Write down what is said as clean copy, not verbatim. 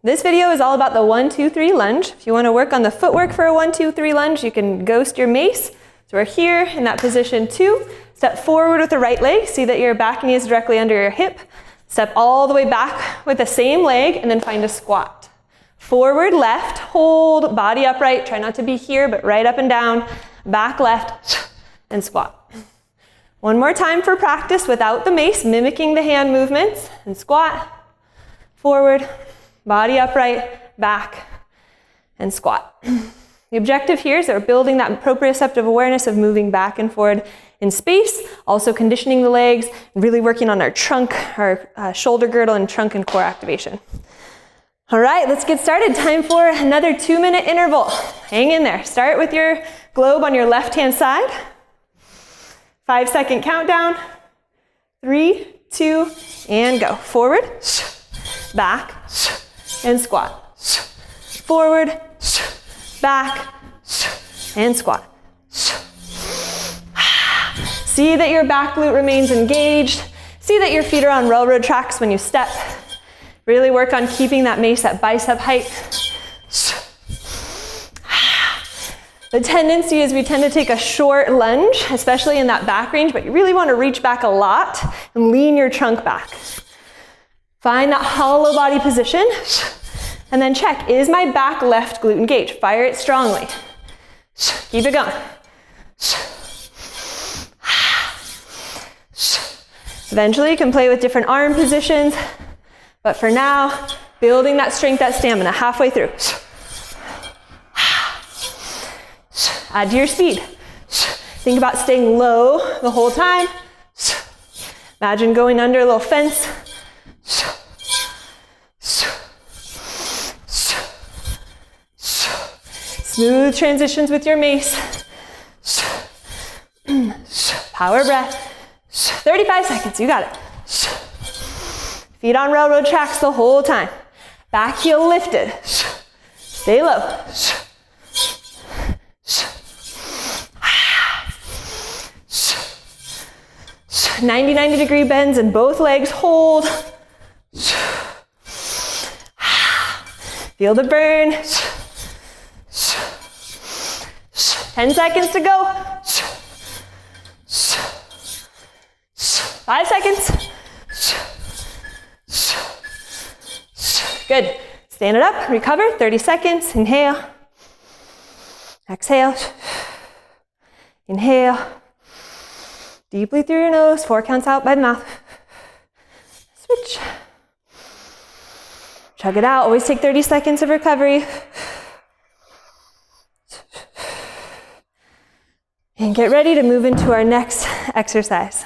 This video is all about the 1, 2, 3 lunge. If you want to work on the footwork for a 1, 2, 3 lunge, you can ghost your Mace. So we're here in that position 2. Step forward with the right leg. See that your back knee is directly under your hip. Step all the way back with the same leg and then find a squat. Forward, left, hold, body upright. Try not to be here, but right up and down. Back left and squat. One more time for practice without the Mace, mimicking the hand movements. And squat, forward, body upright, back, and squat. The objective here is that we're building that proprioceptive awareness of moving back and forward in space, also conditioning the legs, and really working on our trunk, our shoulder girdle, and trunk and core activation. All right, let's get started. Time for another 2-minute interval. Hang in there. Start with your globe on your left-hand side. 5-second countdown. 3, 2, and go. Forward, back, and squat. Forward, back, and squat. See that your back glute remains engaged. See that your feet are on railroad tracks when you step. Really work on keeping that Mace at bicep height. The tendency is we tend to take a short lunge, especially in that back range, but you really want to reach back a lot and lean your trunk back. Find that hollow body position and then check, is my back left glute engaged? Fire it strongly. Keep it going. Eventually you can play with different arm positions, but for now, building that strength, that stamina halfway through. Add to your speed. Think about staying low the whole time. Imagine going under a little fence. Smooth transitions with your Mace. Power breath. 35 seconds, you got it. Feet on railroad tracks the whole time. Back heel lifted. Stay low. 90-degree bends in both legs. Hold. Feel the burn. 10 seconds to go. 5 seconds. Good. Stand it up, recover, 30 seconds. Inhale. Exhale. Inhale. Deeply through your nose, 4 counts out by the mouth. Switch. Chug it out, always take 30 seconds of recovery. And get ready to move into our next exercise.